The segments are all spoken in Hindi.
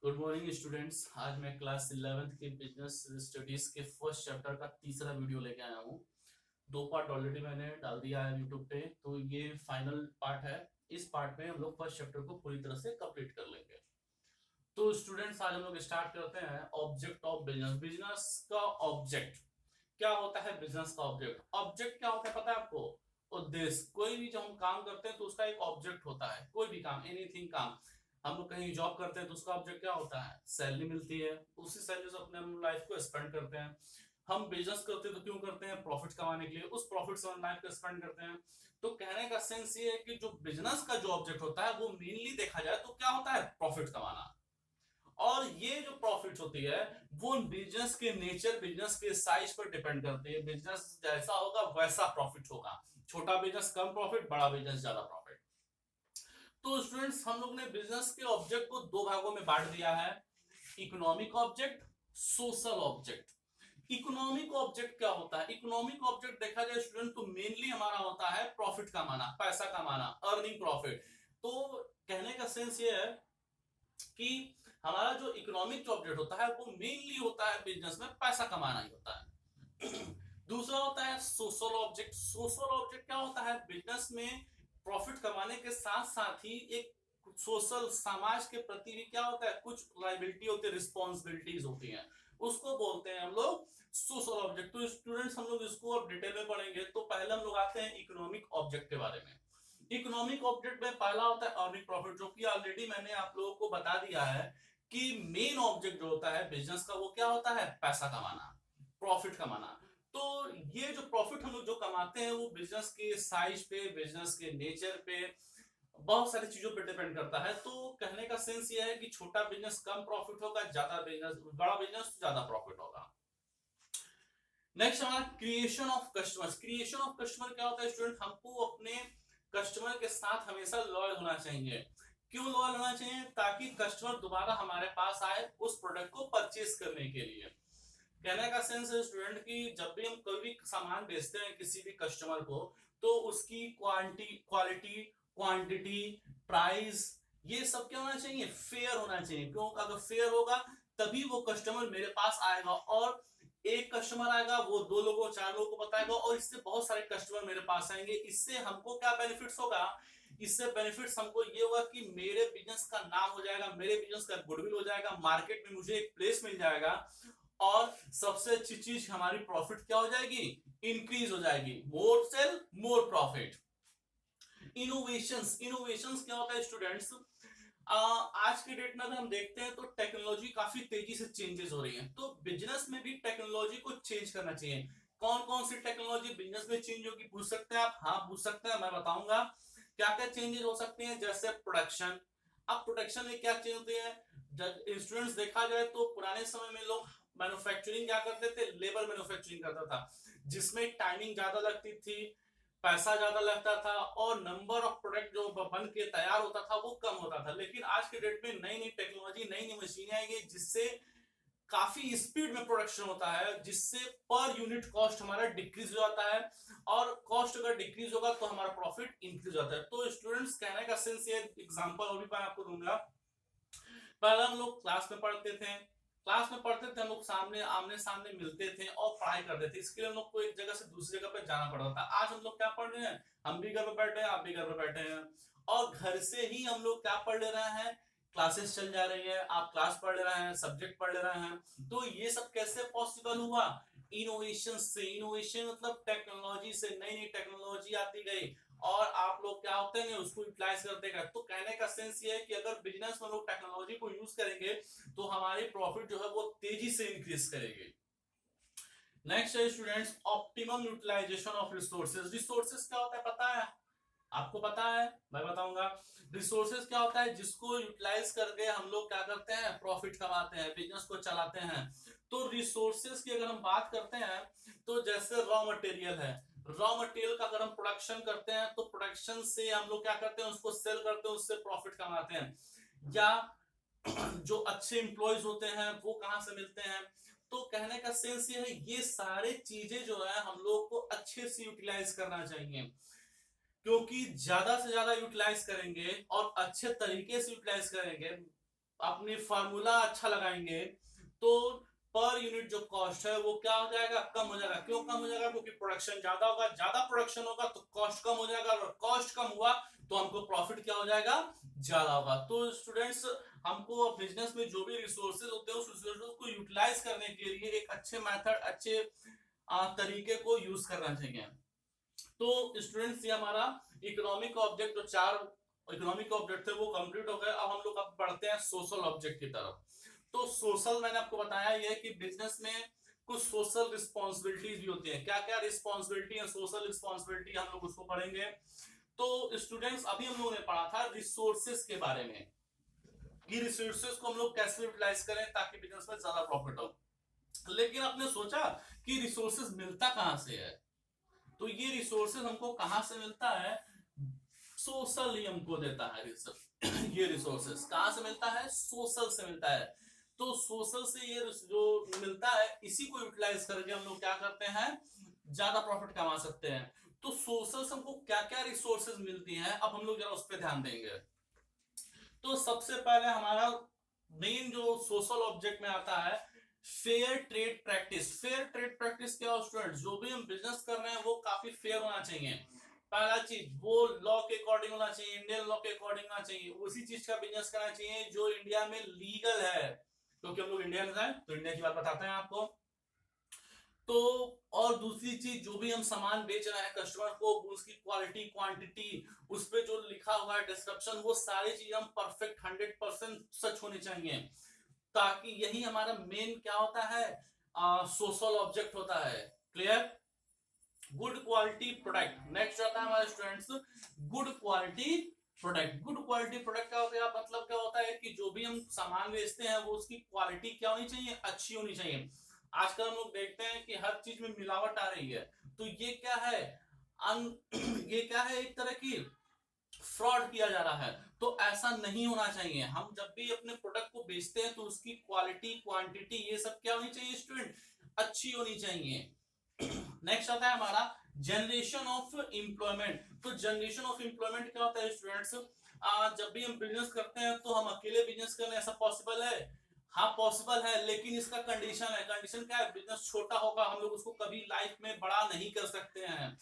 Good morning students. आज मैं क्लास 11th के बिजनेस स्टडीज के फर्स्ट चैप्टर का तीसरा वीडियो लेके आया हूँ। दो पार्ट ऑलरेडी मैंने डाल दिया है यूट्यूब पे, तो ये फाइनल पार्ट है। इस पार्ट में हम लोग फर्स्ट चैप्टर को पूरी तरह से कंप्लीट कर लेंगे। तो स्टूडेंट्स, आज हम लोग स्टार्ट करते हैं ऑब्जेक्ट ऑफ बिजनेस। बिजनेस का ऑब्जेक्ट क्या होता है? बिजनेस का ऑब्जेक्ट ऑब्जेक्ट क्या होता है पता है आपको? उद्देश्य। कोई भी जब हम काम करते हैं तो उसका एक ऑब्जेक्ट होता है। कोई भी काम, एनीथिंग काम, हम लोग कहीं जॉब करते हैं तो उसका ऑब्जेक्ट क्या होता है? सैलरी मिलती है, उसी सैलरी से अपने हम लाइफ को स्पेंड करते हैं। हम बिजनेस करते हैं तो क्यों करते हैं? प्रॉफिट कमाने के लिए। उस प्रॉफिट से हम लाइफ को स्पेंड करते हैं। तो कहने का सेंस ये है कि जो बिजनेस का जो ऑब्जेक्ट होता है वो मेनली देखा जाए तो क्या होता है? प्रॉफिट कमाना। और ये जो प्रॉफिट होती है वो बिजनेस के नेचर, बिजनेस के साइज पर डिपेंड करती है। बिजनेस जैसा होगा वैसा प्रॉफिट होगा। छोटा बिजनेस कम प्रॉफिट, बड़ा बिजनेस ज्यादा प्रॉफिट। तो स्टूडेंट्स, हम लोग ने बिजनेस के ऑब्जेक्ट को दो भागों में बांट दिया है, economic object, social object. Economic object क्या होता है? इकोनॉमिक ऑब्जेक्ट देखा जाए स्टूडेंट तो मेनली हमारा होता है प्रॉफिट कमाना, पैसा कमाना, अर्निंग प्रॉफिट। तो कहने का सेंस ये है कि हमारा जो इकोनॉमिक ऑब्जेक्ट होता है वो मेनली होता है बिजनेस में पैसा कमाना ही होता है। दूसरा होता है सोशल ऑब्जेक्ट। सोशल ऑब्जेक्ट क्या होता है? बिजनेस में प्रॉफिट कमाने के साथ साथ ही एक सोशल, समाज के प्रति भी क्या होता है? कुछ लाइबिलिटी होती है, रिस्पॉन्सिबिलिटीज होती हैं, उसको बोलते हैं हम लोग सोशल ऑब्जेक्ट। तो स्टूडेंट्स, हम लोग इसको अब डिटेल में पढ़ेंगे। तो पहले हम लोग आते हैं इकोनॉमिक ऑब्जेक्ट के बारे में। इकोनॉमिक ऑब्जेक्ट में पहला होता है अर्निंग प्रॉफिट, जो कि ऑलरेडी मैंने आप लोगों को बता दिया है कि मेन ऑब्जेक्ट जो होता है बिजनेस का वो क्या होता है? पैसा कमाना, प्रॉफिट कमाना। तो ये जो प्रॉफिट हम लोग जो कमाते हैं वो बिजनेस के साइज पे, बिजनेस के नेचर पे, बहुत सारी चीजों पे डिपेंड करता है। तो कहने का सेंस ये है कि छोटा बिजनेस कम प्रॉफिट होगा, ज्यादा बिजनेस, बड़ा बिजनेस ज्यादा प्रॉफिट होगा। नेक्स्ट हमारा creation of customers. Creation of customer क्या होता है स्टूडेंट? हमको अपने कस्टमर के साथ हमेशा लॉयल होना चाहिए। क्यों लॉयल होना चाहिए? ताकि कस्टमर दोबारा हमारे पास आए उस प्रोडक्ट को परचेज करने के लिए। कहने का सेंस है स्टूडेंट कि जब भी हम कोई भी सामान बेचते हैं किसी भी कस्टमर को, तो उसकी क्वालिटी, क्वांटिटी, प्राइस, ये सब क्या होना चाहिए? फेयर होना चाहिए। क्यों? अगर फेयर होगा तभी वो कस्टमर मेरे पास आएगा, और एक कस्टमर आएगा वो दो लोगों, चार लोगों को बताएगा, और इससे बहुत सारे कस्टमर मेरे पास आएंगे। इससे हमको क्या बेनिफिट्स होगा? इससे बेनिफिट्स हमको ये होगा कि मेरे बिजनेस का नाम हो जाएगा, मेरे बिजनेस का गुडविल हो जाएगा, मार्केट में मुझे एक प्लेस मिल जाएगा, और सबसे अच्छी चीज हमारी प्रॉफिट क्या हो जाएगी? इंक्रीज हो जाएगी। More sale more profit. Innovations. Innovations क्या होता है स्टूडेंट्स? आज के डेट में अगर हम देखते हैं तो टेक्नोलॉजी काफी तेजी से चेंजेस हो रही है, तो बिजनेस में भी टेक्नोलॉजी को चेंज करना चाहिए। कौन कौन सी टेक्नोलॉजी बिजनेस में चेंज होगी पूछ सकते हैं आप? हाँ पूछ सकते हैं, मैं बताऊंगा क्या क्या चेंजेस हो सकते हैं। जैसे प्रोडक्शन। अब प्रोडक्शन में क्या चेंज होती है? स्टूडेंट्स, देखा जाए तो पुराने समय में लोग मैन्युफैक्चरिंग क्या करते थे? लेबर मैन्युफैक्चरिंग करता था, जिसमें टाइमिंग ज्यादा लगती थी, पैसा ज्यादा लगता था, और नंबर ऑफ प्रोडक्ट जो बन के तैयार होता था वो कम होता था। लेकिन आज के डेट में नई नई टेक्नोलॉजी, नई नई मशीनें आई गई, जिससे काफी स्पीड में प्रोडक्शन होता है, जिससे पर यूनिट कॉस्ट हमारा डिक्रीज हो जाता है, और कॉस्ट अगर डिक्रीज होगा तो हमारा प्रॉफिट इंक्रीज हो जाता है। तो स्टूडेंट्स, कहने का सेंस ये एग्जांपल और भी मैं आपको दूंगा। पहले हम लोग क्लास में पढ़ते थे, हम लोग सामने आमने सामने मिलते थे और पढ़ाई करते थे। इसके लिए हम लोग को एक जगह से दूसरी जगह पे जाना पड़ता था। आज हम लोग क्या पढ़ रहे हैं? हम भी घर पे बैठे हैं, आप भी घर पे बैठे हैं, और घर से ही हम लोग क्या पढ़ ले रहे हैं? क्लासेस चल जा रही है, आप क्लास पढ़ ले रहे हैं, सब्जेक्ट पढ़ ले रहे हैं। तो ये सब कैसे पॉसिबल हुआ? इनोवेशन से। इनोवेशन मतलब टेक्नोलॉजी से, नई नई टेक्नोलॉजी आती गई, और आप लोग क्या होते हैं उसको यूटिलाइज करते गए। तो कहने का सेंस ये है कि अगर बिजनेस में लोग टेक्नोलॉजी को यूज करेंगे तो हमारी प्रॉफिट जो है वो तेजी से इंक्रीज करेगी। नेक्स्ट है students, optimum utilisation of resources. Resources क्या होता है पता है आपको? पता है? मैं बताऊंगा। रिसोर्सेज क्या होता है? जिसको यूटिलाइज करके हम लोग क्या करते हैं? प्रॉफिट कमाते हैं, बिजनेस को चलाते हैं। तो रिसोर्सेज की अगर हम बात करते हैं तो जैसे रॉ मटेरियल है, रॉ मटेरियल का अगर हम प्रोडक्शन करते हैं तो प्रोडक्शन से हम लोग क्या करते हैं? उसको सेल करते हैं, उससे प्रॉफिट कमाते हैं। या जो अच्छे एम्प्लॉयज होते हैं वो कहां से मिलते हैं? तो कहने का सेंस ये है, ये सारे चीजें जो है हम लोग को अच्छे से यूटिलाइज करना चाहिए। क्योंकि ज्यादा से ज्यादा यूटिलाइज करेंगे और अच्छे तरीके से यूटिलाइज करेंगे, अपनी फार्मूला अच्छा लगाएंगे तो पर यूनिट जो कॉस्ट है वो क्या हो जाएगा, कम हो जाएगा। क्यों कम हो जाएगा? क्योंकि प्रोडक्शन ज्यादा होगा, ज्यादा प्रोडक्शन होगा तो कॉस्ट कम हो जाएगा, और कॉस्ट कम हुआ तो हमको प्रॉफिट क्या हो जाएगा, ज्यादा होगा। तो स्टूडेंट्स, हमको बिजनेस में जो भी रिसोर्सेज होते हैं उस रिसोर्सेज को यूटिलाइज करने के लिए एक अच्छे मेथड, अच्छे तरीके को यूज करना चाहिए। तो स्टूडेंट्स, ये हमारा इकोनॉमिक ऑब्जेक्ट, जो 4 इकोनॉमिक ऑब्जेक्ट थे वो कंप्लीट हो गए। अब हम लोग अब बढ़ते हैं सोशल ऑब्जेक्ट की तरफ। तो सोशल, मैंने आपको बताया ये कि बिजनेस में कुछ सोशल रिस्पॉन्सिबिलिटीज भी होती है। क्या क्या रिस्पॉन्सिबिलिटी है, सोशल रिस्पॉन्सिबिलिटी, हम लोग उसको पढ़ेंगे। तो स्टूडेंट्स, अभी हम लोगों ने पढ़ा था रिसोर्सेज के बारे में कि रिसोर्सेज को हम लोग कैसे यूटिलाइज करें ताकि बिजनेस में ज्यादा प्रॉफिट हो। लेकिन आपने सोचा कि रिसोर्सेज मिलता कहां से है? तो ये रिसोर्सेज हमको कहां से मिलता है? सोशल ही हमको देता है ये रिसोर्सेज कहां से मिलता है? सोशल से मिलता है। तो सोशल से ये जो मिलता है, इसी को यूटिलाइज करके हम लोग क्या करते हैं, ज्यादा प्रॉफिट कमा सकते हैं। तो सोशल से हमको क्या क्या रिसोर्सेज मिलती हैं, अब हम लोग जरा उस पर ध्यान देंगे। तो सबसे पहले हमारा मेन जो सोशल ऑब्जेक्ट में आता है, fair trade practice. Fair trade practice क्या हो स्टूडेंट? जो भी हम बिजनेस कर रहे हैं वो काफी फेयर होना चाहिए। पहला चीज, वो लॉ के अकॉर्डिंग होना चाहिए, इंडियन लॉ के अकॉर्डिंग होना चाहिए। उसी चीज का बिजनेस करना चाहिए जो इंडिया में लीगल है, क्योंकि हम लोग इंडियन हैं तो इंडिया की बात बताते हैं आपको। तो और दूसरी चीज, जो भी हम सामान बेच रहे हैं कस्टमर को, उसकी क्वालिटी, क्वांटिटी, उस पे जो लिखा हुआ है डिस्क्रिप्शन, वो सारी चीज हम परफेक्ट 100% सच होनी चाहिए। ताकि यही हमारा मेन क्या होता है, सोशल ऑब्जेक्ट होता है। Clear? Good quality product. Next आता है हमारे students, good quality product. Good quality product का होता है, मतलब क्या होता है कि जो भी हम सामान बेचते हैं वो उसकी क्वालिटी क्या होनी चाहिए, अच्छी होनी चाहिए। आजकल हम लोग देखते हैं कि हर चीज में मिलावट आ रही है, तो ये क्या है, ये क्या है, एक तरह की फ्रॉड किया जा रहा है। तो ऐसा नहीं होना चाहिए। हम जब भी अपने प्रोडक्ट को बेचते हैं तो उसकी क्वालिटी, क्वांटिटी, ये सब क्या होनी चाहिए स्टूडेंट, अच्छी होनी चाहिए। नेक्स्ट आता है हमारा जनरेशन ऑफ एम्प्लॉयमेंट। तो जनरेशन ऑफ एम्प्लॉयमेंट क्या होता है स्टूडेंट्स? जब भी हम बिजनेस करते हैं तो हम अकेले बिजनेस करें, ऐसा पॉसिबल है? हाँ पॉसिबल है, लेकिन इसका कंडीशन है। कंडीशन क्या है? बिजनेस छोटा होगा, हम लोग उसको कभी लाइफ में बड़ा नहीं कर सकते हैं।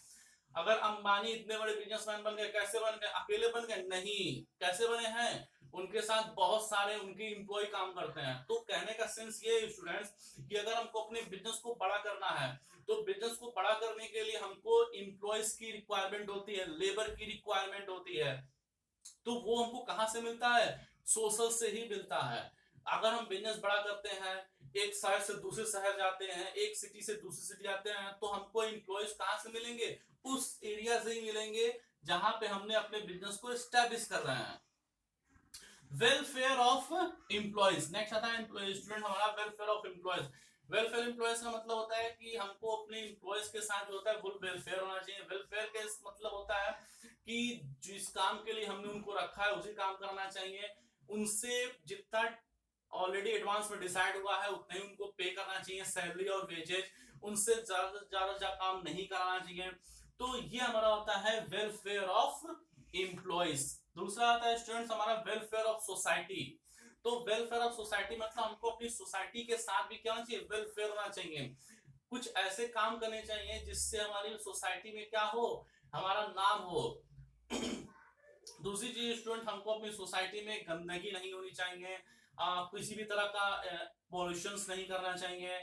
अगर अंबानी इतने बड़े बिजनेसमैन बन गए, कैसे बन गए? अकेले बन गए? नहीं। कैसे बने हैं? उनके साथ बहुत सारे उनके एम्प्लॉय काम करते हैं। तो कहने का सेंस ये है स्टूडेंट्स कि अगर हमको अपने बिजनेस को बड़ा करना है तो बिजनेस को बड़ा करने के लिए हमको एम्प्लॉयज की रिक्वायरमेंट होती है, लेबर की रिक्वायरमेंट होती है। तो वो हमको कहां से मिलता है? सोशल से ही मिलता है। अगर हम बिजनेस बड़ा करते हैं, एक शहर से दूसरे शहर जाते हैं, एक सिटी से दूसरी सिटी जाते हैं, तो हमको एम्प्लॉयज कहां से मिलेंगे? उस एरिया से ही मिलेंगे जहां पे हमने अपने बिजनेस को एस्टैब्लिश कर रहे हैं। Welfare of employees. नेक्स्ट आता है स्टूडेंट हमारा welfare of employees. Welfare employees का मतलब होता है कि हमको अपने एम्प्लॉयज के साथ जो होता है वो वेलफेयर होना चाहिए। वेलफेयर का मतलब होता है कि जिस काम के लिए हमने उनको रखा है उसी काम करना चाहिए। उनसे जितना ऑलरेडी एडवांस में डिसाइड हुआ है उतना ही उनको पे करना चाहिए, सैलरी और वेजेज। उनसे ज्यादा काम नहीं कराना चाहिए। तो ये हमारा होता है वेलफेयर ऑफ एम्प्लॉयज। दूसरा आता है स्टूडेंट्स हमारा वेलफेयर ऑफ सोसाइटी। तो वेलफेयर ऑफ सोसाइटी मतलब हमको अपनी सोसाइटी के साथ भी क्या होना चाहिए, वेलफेयर होना चाहिए। कुछ ऐसे काम करने चाहिए जिससे हमारी सोसाइटी में क्या हो, हमारा नाम हो। दूसरी चीज स्टूडेंट, हमको अपनी सोसाइटी में गंदगी नहीं होनी चाहिए, किसी भी तरह का पॉल्यूशन नहीं करना चाहिए।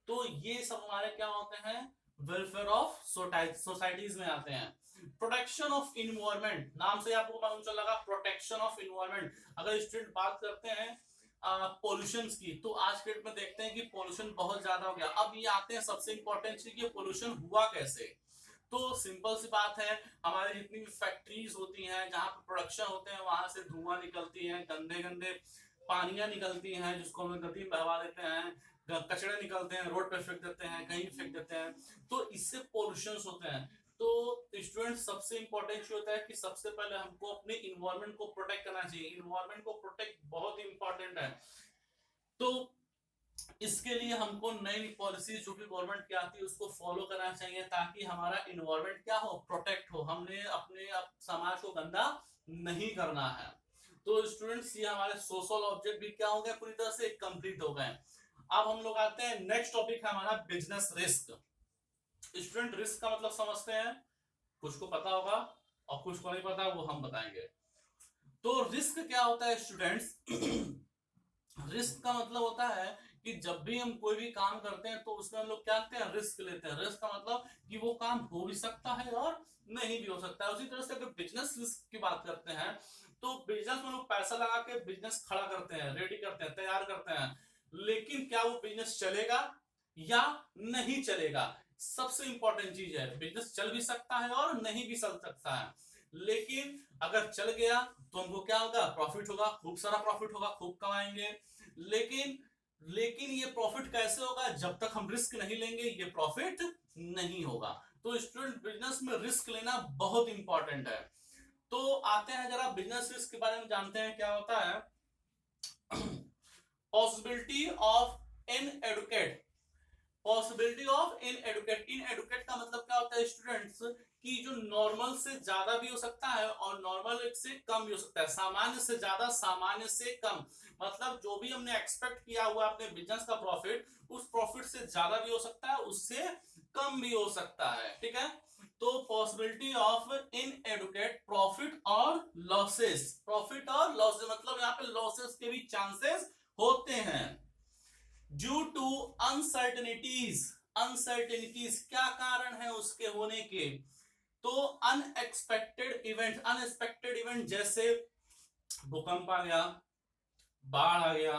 तो ये सब हमारे क्या होते हैं, वेलफेयर ऑफ सोसाइटीज में आते हैं। प्रोटेक्शन ऑफ इन्वायरमेंट, नाम से आपको मालूम चल लगा, प्रोटेक्शन ऑफ इन्वायरमेंट। अगर स्टूडेंट बात करते हैं पॉल्यूशन की, तो आज के डेट में देखते हैं कि पॉल्यूशन बहुत ज्यादा हो गया। अब ये आते हैं सबसे इंपॉर्टेंट चीज कि पॉल्यूशन हुआ कैसे। तो सिंपल सी बात है, हमारे जितनी भी फैक्ट्रीज होती हैं जहां पर प्रोडक्शन होते हैं वहां से धुआं निकलती है, गंदे गंदे पानियां निकलती हैं जिसको हम नदी में बहवा देते हैं, कचड़े निकलते हैं, रोड पे फेंक देते हैं, कहीं फेंक देते हैं, तो इससे पॉल्यूशन होते हैं। तो स्टूडेंट सबसे इंपॉर्टेंट चीज होता है कि सबसे पहले हमको अपने इन्वायरमेंट को प्रोटेक्ट करना चाहिए। इन्वायरमेंट को प्रोटेक्ट बहुत इंपॉर्टेंट है। तो इसके लिए हमको नई पॉलिसी जो भी गवर्नमेंट की आती है उसको फॉलो करना चाहिए ताकि हमारा इन्वायरमेंट क्या हो, प्रोटेक्ट हो। हमने अपने समाज को गंदा नहीं करना है। तो स्टूडेंट्स ये हमारे सोशल ऑब्जेक्ट भी क्या हो गए, पूरी तरह से कंप्लीट हो गए। अब हम लोग आते हैं नेक्स्ट टॉपिक है हमारा बिजनेस रिस्क। स्टूडेंट रिस्क का मतलब समझते हैं, कुछ को पता होगा और कुछ को नहीं पता, वो हम बताएंगे। तो रिस्क क्या होता है स्टूडेंट्स? रिस्क का मतलब होता है कि जब भी हम कोई भी काम करते हैं तो उसमें हम लोग क्या करते हैं, रिस्क लेते हैं। रिस्क का मतलब कि वो काम हो भी सकता है और नहीं भी हो सकता है। उसी तरह से अगर बिजनेस रिस्क की बात करते हैं तो बिजनेस में लोग पैसा लगा के बिजनेस खड़ा करते हैं, रेडी करते हैं, तैयार करते हैं, लेकिन क्या वो बिजनेस चलेगा या नहीं चलेगा? सबसे इंपॉर्टेंट चीज है, बिजनेस चल भी सकता है और नहीं भी चल सकता है, लेकिन अगर चल गया तो हमको क्या होगा, प्रॉफिट होगा, खूब सारा प्रॉफिट होगा, खूब कमाएंगे। लेकिन लेकिन ये प्रॉफिट कैसे होगा? जब तक हम रिस्क नहीं लेंगे ये प्रॉफिट नहीं होगा। तो स्टूडेंट बिजनेस में रिस्क लेना बहुत इंपॉर्टेंट है। तो आते हैं जरा बिजनेस रिस्क के बारे में जानते हैं क्या होता है। Possibility of inadequate, possibility of inadequate. Inadequate का मतलब क्या होता है स्टूडेंट्स, कि जो नॉर्मल से ज्यादा भी हो सकता है और नॉर्मल से कम भी हो सकता है, सामान्य से ज्यादा, सामान्य से कम। मतलब जो भी हमने एक्सपेक्ट किया हुआ अपने बिजनेस का प्रॉफिट, उस प्रॉफिट से ज्यादा भी हो सकता है, उससे कम भी हो सकता है, ठीक है। तो पॉसिबिलिटी ऑफ इनएडुकेट प्रॉफिट और लॉसेस, प्रॉफिट और लॉसेस मतलब यहाँ पे लॉसेस के भी चांसेस होते हैं। ड्यू टू अनसर्टेनिटीज, अनसर्टेनिटीज क्या कारण है उसके होने के? तो अनएक्सपेक्टेड इवेंट, अनएक्सपेक्टेड इवेंट जैसे भूकंप आ गया, बाढ़ आ गया,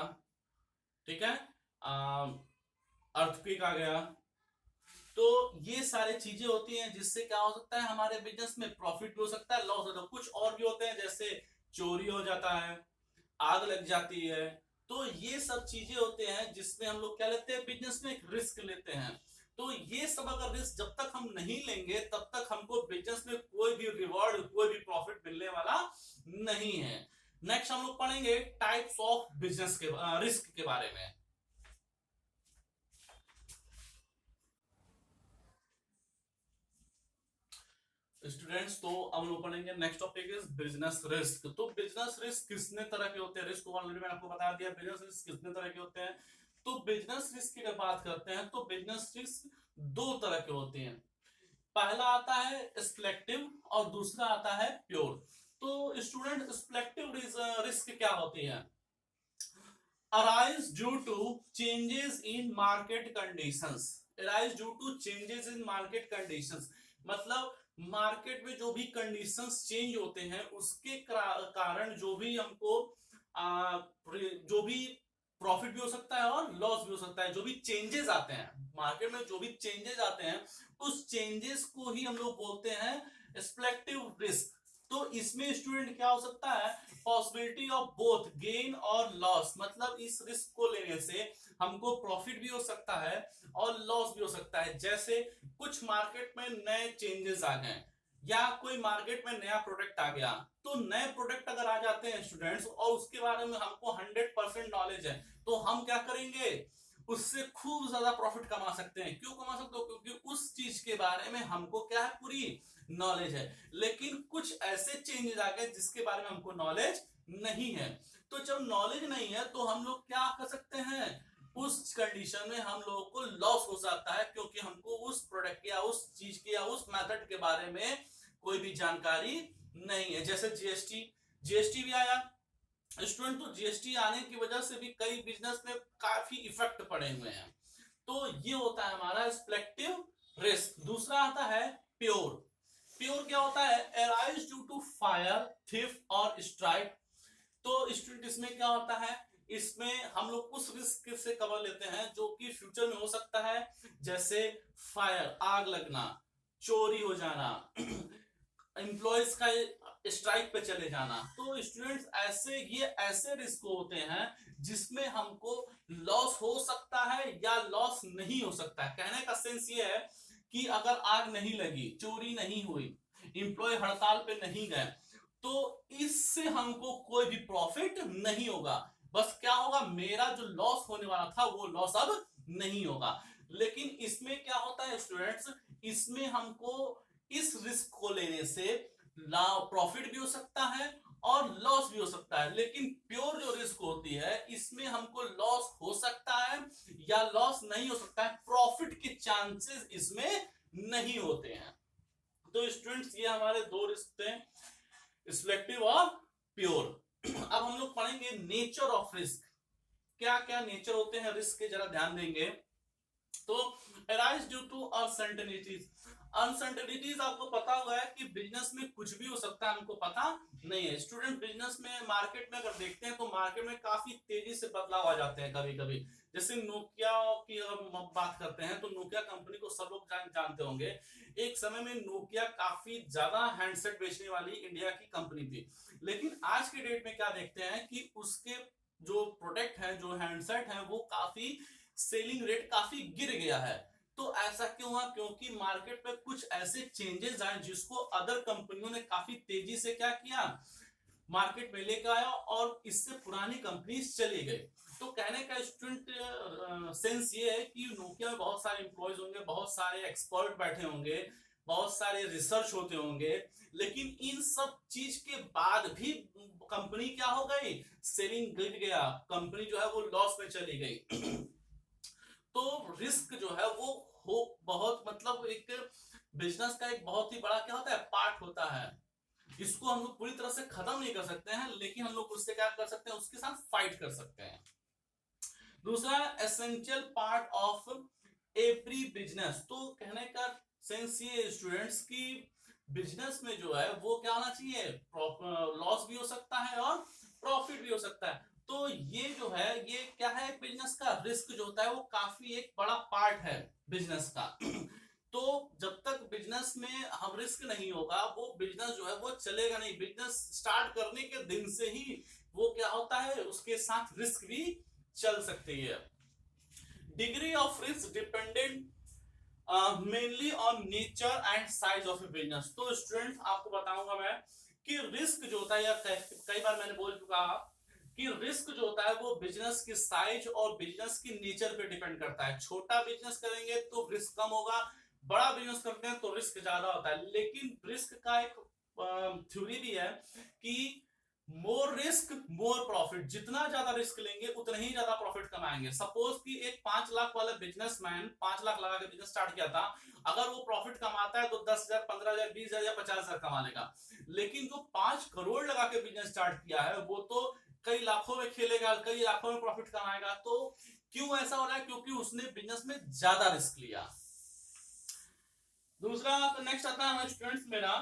ठीक है, अर्थक्वेक आ गया, तो ये सारी चीजें होती हैं जिससे क्या हो सकता है, हमारे बिजनेस में प्रॉफिट भी हो सकता है, लॉस होता है। कुछ और भी होते हैं जैसे चोरी हो जाता है, आग लग जाती है। तो ये सब चीजें होते हैं जिसमें हम लोग क्या लेते हैं, बिजनेस में एक रिस्क लेते हैं। तो ये सब अगर रिस्क जब तक हम नहीं लेंगे तब तक हमको बिजनेस में कोई भी रिवॉर्ड, कोई भी प्रॉफिट मिलने वाला नहीं है। नेक्स्ट हम लोग पढ़ेंगे टाइप्स ऑफ बिजनेस के रिस्क के बारे में। स्टूडेंट्स तो अब लोग पढ़ेंगे next topic is business risk. तो बिजनेस रिस्क कितने तरह के होते हैं? रिस्क ऑलरेडी मैंने आपको बता दिया, बिजनेस रिस्क कितने तरह के होते हैं। तो बिजनेस रिस्क की अगर बात करते हैं तो बिजनेस रिस्क दो तरह के होते हैं। पहला आता है सिलेक्टिव और दूसरा आता है प्योर। तो स्टूडेंट सिलेक्टिव रिस्क क्या होती है? arise due to changes in market conditions, arise due to changes in market conditions मतलब मार्केट में जो भी कंडीशंस चेंज होते हैं उसके कारण जो भी हमको जो भी प्रॉफिट भी हो सकता है और लॉस भी हो सकता है। जो भी चेंजेस आते हैं मार्केट में, जो भी चेंजेस आते हैं उस चेंजेस को ही हम लोग बोलते हैं स्पेक्टिव रिस्क। तो इसमें स्टूडेंट क्या हो सकता है, पॉसिबिलिटी ऑफ बोथ गेन और लॉस, मतलब इस रिस्क को लेने से हमको प्रॉफिट भी हो सकता है और लॉस भी हो सकता है। जैसे कुछ मार्केट में नए चेंजेस आ गए या कोई मार्केट में नया प्रोडक्ट आ गया, तो नए प्रोडक्ट अगर आ जाते हैं स्टूडेंट्स और उसके बारे में हमको 100% नॉलेज है, तो हम क्या करेंगे, उससे खूब ज्यादा प्रॉफिट कमा सकते हैं। क्यों कमा सकते हो? क्योंकि उस चीज के बारे में हमको क्या है, पूरी नॉलेज है। लेकिन कुछ ऐसे चेंजेस आ गए जिसके बारे में हमको नॉलेज नहीं है। तो जब नॉलेज नहीं है तो हम लोग क्या कर सकते हैं, उस कंडीशन में हम लोगों को लॉस हो जाता है, क्योंकि हमको उस प्रोडक्ट या उस चीज के या उस मेथड के बारे में कोई भी जानकारी नहीं है। जैसे जीएसटी, जीएसटी भी आया स्टूडेंट, तो जीएसटी आने की वजह से भी कई बिजनेस में काफी इफेक्ट पड़े हुए हैं। तो ये होता है हमारा स्पेक्टिव रिस्क। दूसरा आता है प्योर। प्योर क्या होता है, arise due to fire, theft और स्ट्राइक। तो स्टूडेंट इसमें क्या होता है, इसमें हम लोग उस रिस्क से कवर लेते हैं जो कि फ्यूचर में हो सकता है, जैसे फायर, आग लगना, चोरी हो जाना, एम्प्लॉयज का स्ट्राइक पे चले जाना। तो स्टूडेंट्स ऐसे ये ऐसे रिस्क होते हैं जिसमें हमको लॉस हो सकता है या लॉस नहीं हो सकता है। कहने का सेंस ये है कि अगर आग नहीं लगी, चोरी नहीं हुई, एम्प्लॉय हड़ताल पे नहीं गए, तो इससे हमको कोई भी प्रॉफिट नहीं होगा। बस क्या होगा, मेरा जो लॉस होने वाला था वो लॉस अब नहीं होगा। लेकिन इसमें क्या होता है स्टूडेंट्स, इसमें हमको इस रिस्क को लेने से प्रॉफिट भी हो सकता है और लॉस भी हो सकता है। लेकिन प्योर जो रिस्क होती है इसमें हमको लॉस हो सकता है या लॉस नहीं हो सकता है, प्रॉफिट के चांसेस इसमें नहीं होते हैं। तो स्टूडेंट्स ये हमारे दो रिस्क थे, सिलेक्टिव और प्योर। अब हम लोग पढ़ेंगे नेचर ऑफ रिस्क। क्या क्या नेचर होते हैं रिस्क के, जरा ध्यान देंगे। तो arise due to uncertainties. Uncertainties आपको पता हुआ है कि बिजनेस में कुछ भी हो सकता है, हमको पता नहीं है। स्टूडेंट बिजनेस में मार्केट में अगर देखते हैं तो मार्केट में काफी तेजी से बदलाव आ जाते हैं कभी कभी। जैसे नोकिया की अगर बात करते हैं तो नोकिया कंपनी को सब लोग जानते होंगे। एक समय में नोकिया काफी ज्यादा हैंडसेट बेचने वाली इंडिया की कंपनी थी। लेकिन आज के डेट में क्या देखते हैं कि उसके जो प्रोडक्ट है, जो हैंडसेट है, वो काफी सेलिंग रेट काफी गिर गया है। तो ऐसा क्यों हुआ? क्योंकि मार्केट में कुछ ऐसे चेंजेस आए जिसको अदर कंपनियों ने काफी तेजी से क्या किया, मार्केट में लेकर आया और इससे पुरानी कंपनी चली गई। तो कहने का स्टूडेंट सेंस ये है कि नोकिया में बहुत सारे एम्प्लॉयज होंगे, बहुत सारे एक्सपर्ट बैठे होंगे, बहुत सारे रिसर्च होते होंगे, लेकिन इन सब चीज के बाद भी कंपनी क्या हो गई, सेलिंग गिर गया, कंपनी जो है वो लॉस में चली गई। तो रिस्क जो है वो हो बहुत, मतलब एक बिजनेस का एक बहुत ही बड़ा क्या होता है, पार्ट होता है। इसको हम लोग पूरी तरह से खत्म नहीं कर सकते हैं, लेकिन हम लोग उससे क्या कर सकते हैं, उसके साथ फाइट कर सकते हैं। दूसरा, essential part of every business. तो कहने का सेंस ये स्टूडेंट्स की बिजनेस में जो है वो क्या होना चाहिए, लॉस भी हो सकता है और प्रॉफिट भी हो सकता है। तो ये जो है ये क्या है, बिजनेस का रिस्क जो होता है वो काफी एक बड़ा पार्ट है बिजनेस का। तो जब तक बिजनेस में हम रिस्क नहीं होगा वो बिजनेस जो है वो चलेगा नहीं। बिजनेस स्टार्ट करने के दिन से ही वो क्या होता है, उसके साथ रिस्क भी चल सकती है। Degree of risk dependent mainly on nature and size of A business. तो स्टूडेंट आपको बताऊंगा मैं कि रिस्क जो होता है, या कई बार मैंने बोल चुका कि रिस्क जो होता है वो बिजनेस की साइज और बिजनेस की नेचर पे डिपेंड करता है। छोटा बिजनेस करेंगे तो रिस्क कम होगा, बड़ा बिजनेस करते हैं तो रिस्क ज्यादा होता है। लेकिन रिस्क का एक थ्योरी भी है कि मोर रिस्क मोर प्रॉफिट। जितना ज्यादा रिस्क लेंगे उतना ही ज्यादा प्रॉफिट कमाएंगे। सपोज कि एक 5 लाख वाला बिजनेसमैन 5 लाख लगा के बिजनेस स्टार्ट किया था, अगर वो प्रॉफिट कमाता है तो 10,000, 15,000, 20,000 या 50,000 कमा लेगा। लेकिन जो 5 करोड़ लगा के बिजनेस स्टार्ट किया है वो तो कई लाखों में खेलेगा, कई लाखों में प्रॉफिट कमाएगा। तो क्यों ऐसा हो रहा है? क्योंकि उसने बिजनेस में ज्यादा रिस्क लिया। दूसरा, तो नेक्स्ट आता है स्टूडेंट्स मेरा,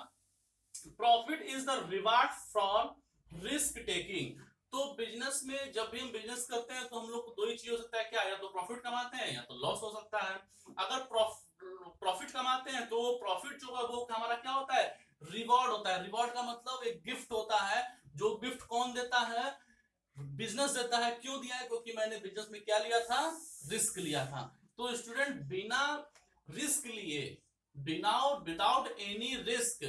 profit is the reward for risk taking. तो बिजनेस में जब भी हम बिजनेस करते हैं तो हम लोग को दो ही चीज हो सकता है, क्या, या तो प्रॉफिट कमाते हैं या तो लॉस हो सकता है। अगर प्रॉफिट कमाते हैं तो प्रॉफिट जो है वो हमारा क्या होता है, रिवॉर्ड होता है। रिवॉर्ड का मतलब एक गिफ्ट होता है, जो गिफ्ट कौन देता है, बिजनेस देता है। क्यों दिया है? क्योंकि मैंने बिजनेस में क्या लिया था, रिस्क लिया था। तो स्टूडेंट बिना रिस्क लिए, बिना without any risk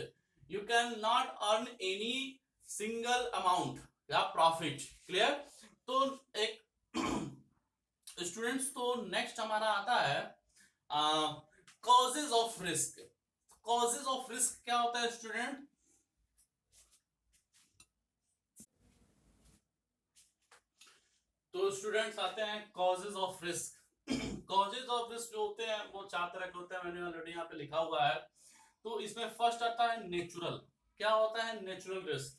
you can not earn any single amount या प्रॉफिट। क्लियर? तो एक स्टूडेंट्स, तो नेक्स्ट हमारा आता है causes of risk. Causes of risk क्या होता है स्टूडेंट? तो स्टूडेंट्स आते हैं causes of risk. Causes of risk जो होते हैं वो 4 तरह के होते हैं, मैंने ऑलरेडी यहाँ पे लिखा हुआ है। तो इसमें फर्स्ट आता है नेचुरल। क्या होता है natural risk?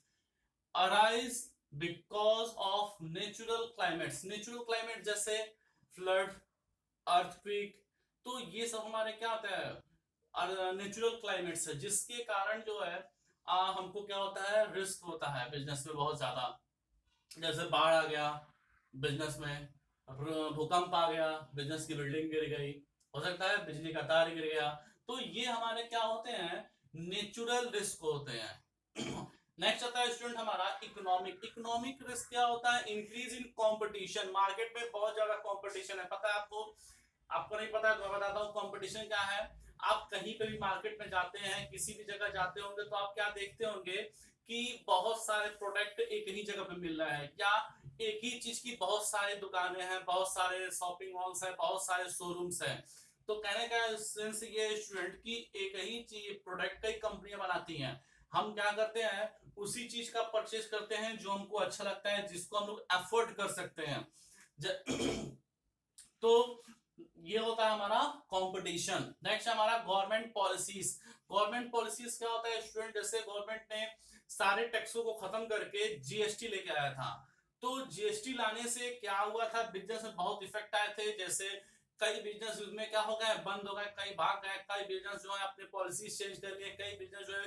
Arise because of natural climates. Natural climate जैसे फ्लड, अर्थक्वेक, तो ये सब हमारे क्या होता है, नेचुरल क्लाइमेट्स है, जिसके कारण जो है हमको क्या होता है, रिस्क होता है बिजनेस में बहुत ज्यादा। जैसे बाढ़ आ गया बिजनेस में, भूकंप आ गया, बिजनेस की बिल्डिंग गिर गई, हो सकता है बिजली का तार गिर गया। तो ये हमारे क्या होते हैं, नेचुरल रिस्क होते हैं। नेक्स्ट आता है स्टूडेंट हमारा इकोनॉमिक। इकोनॉमिक रिस्क क्या होता है? Increase in competition. मार्केट में बहुत ज्यादा कंपटीशन है, पता है आपको? आपको नहीं पता है तो मैं बताता हूँ कंपटीशन क्या है। आप कहीं पे भी मार्केट में जाते हैं, किसी भी जगह जाते होंगे तो आप क्या देखते होंगे कि बहुत सारे प्रोडक्ट एक ही जगह पे मिल रहा है, या एक ही चीज की बहुत सारी दुकानें हैं, बहुत सारे शॉपिंग मॉल्स हैं, बहुत सारे शोरूम्स हैं। तो कहने का सेंस ये स्टूडेंट की एक ही चीज प्रोडक्ट कई कंपनियां बनाती हैं। हम क्या करते हैं, उसी चीज का परचेज करते हैं जो हमको अच्छा लगता है, जिसको हम लोग अफोर्ड कर सकते हैं। तो ये होता है हमारा कंपटीशन। नेक्स्ट हमारा गवर्नमेंट पॉलिसीज। गवर्नमेंट पॉलिसीज क्या होता है स्टूडेंट, जैसे गवर्नमेंट ने सारे टैक्सों को खत्म करके जीएसटी लेके आया था। तो जीएसटी लाने से क्या हुआ था, बिजनेस में बहुत इफेक्ट आए थे। जैसे कई बिजनेस में क्या हो गए, बंद हो गए, कई भाग गए, कई बिजनेस जो है अपने पॉलिसीज चेंज कर लिए, कई बिजनेस जो है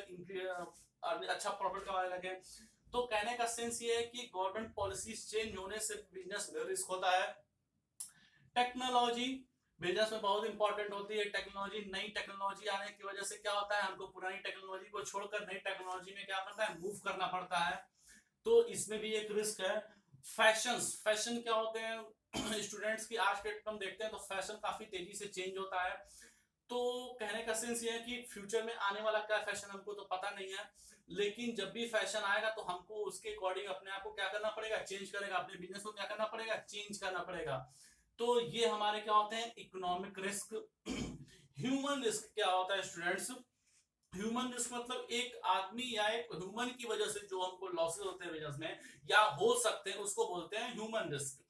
अच्छा प्रॉफिट कमाने लगे। तो कहने का सेंस ये है कि गवर्नमेंट पॉलिसीज चेंज होने से बिजनेस में रिस्क होता है। टेक्नोलॉजी बिजनेस में बहुत इंपॉर्टेंट होती है। टेक्नोलॉजी, नई टेक्नोलॉजी आने की वजह से क्या होता है, हमको पुरानी टेक्नोलॉजी को छोड़कर नई टेक्नोलॉजी में क्या करना है, मूव करना पड़ता है। तो इसमें भी एक रिस्क है। फैशन क्या होते हैं स्टूडेंट्स की, आज के डेट में हम देखते हैं तो फैशन काफी तेजी से चेंज होता है। तो कहने का सेंस ये है कि फ्यूचर में आने वाला क्या फैशन हमको तो पता नहीं है, लेकिन जब भी फैशन आएगा तो हमको उसके अकॉर्डिंग अपने आप को क्या करना पड़ेगा, चेंज करेगा, अपने बिजनेस को क्या करना पड़ेगा, चेंज करना पड़ेगा। तो ये हमारे क्या होते हैं, इकोनॉमिक रिस्क। ह्यूमन रिस्क क्या होता है स्टूडेंट्स, ह्यूमन रिस्क मतलब एक आदमी या एक ह्यूमन की वजह से जो हमको लॉसेस होते हैं बिजनेस में या हो सकते हैं, उसको बोलते हैं human risk.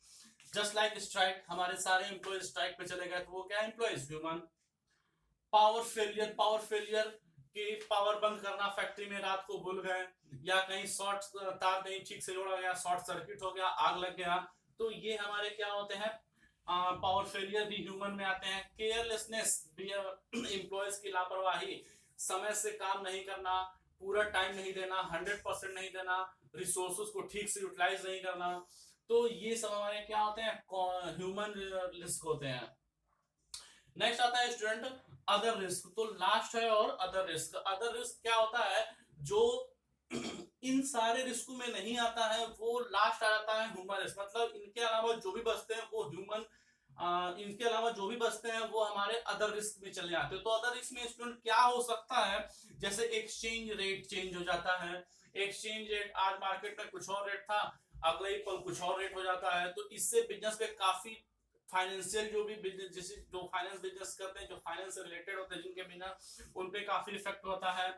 Just like strike, हमारे सारे एम्प्लॉय स्ट्राइक पे चले गए तो वो क्या employees, human. Power failure, power failure की पावर बंद करना, फैक्ट्री में रात को भूल गए, या कहीं शॉर्ट तार नहीं ठीक से जोड़ा गया, शॉर्ट सर्किट हो गया, आग लग गया, तो ये हमारे क्या होते हैं, पावर फेलियर भी ह्यूमन में आते हैं। केयरलेसनेस भी, एम्प्लॉयज की लापरवाही, समय से काम नहीं करना, पूरा टाइम नहीं देना, 100% नहीं देना, रिसोर्सेज को ठीक से यूटिलाइज नहीं करना, तो ये सब हमारे क्या होते हैं, ह्यूमन रिस्क होते हैं। नेक्स्ट आता है स्टूडेंट अदर रिस्क। तो लास्ट है और अदर रिस्क। अदर रिस्क क्या होता है, जो इन सारे रिस्क में नहीं आता है वो लास्ट आ जाता है ह्यूमन रिस्क। मतलब इनके अलावा जो भी बचते हैं वो ह्यूमन, इनके अलावा जो भी बचते हैं वो हमारे अदर रिस्क में चले आते हैं। तो अदर रिस्क में स्टूडेंट क्या हो सकता है, जैसे एक्सचेंज रेट चेंज हो जाता है। एक्सचेंज रेट आज मार्केट में कुछ और रेट था, अगले ही पल कुछ और रेट हो जाता है। तो इससे बिजनेस पे काफी, फाइनेंशियल जो भी बिजनेस, जैसे जो फाइनेंस बिजनेस करते हैं, जो फाइनेंस से रिलेटेड होते हैं, जिनके बिना, उन पे काफी इफेक्ट होता है।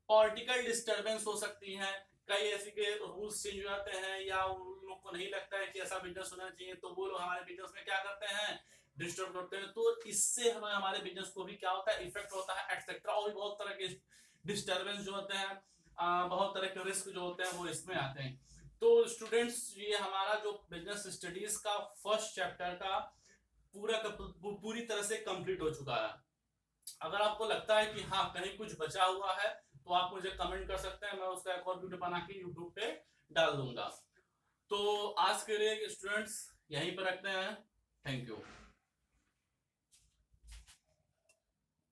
पॉलिटिकल डिस्टर्बेंस हो सकती है, कई ऐसे के रूल्स चेंज हो जाते हैं, या उन लोग को नहीं लगता है कि ऐसा बिजनेस होना चाहिए, तो वो लोग हमारे बिजनेस में क्या करते हैं, डिस्टर्ब करते हैं। तो इससे हमें हमारे बिजनेस को भी क्या होता है, इफेक्ट होता है एक्सेट्रा। और भी बहुत तरह के डिस्टर्बेंस जो होते हैं, बहुत तरह के रिस्क जो होते हैं वो इसमें आते हैं। तो स्टूडेंट्स ये हमारा जो बिजनेस स्टडीज का फर्स्ट चैप्टर का पूरी तरह से कंप्लीट हो चुका है। अगर आपको लगता है कि हाँ कहीं कुछ बचा हुआ है तो आप मुझे कमेंट कर सकते हैं, मैं उसका एक और वीडियो बना के यूट्यूब पे डाल दूंगा। तो आज के लिए स्टूडेंट्स यहीं पर रखते हैं। Thank you.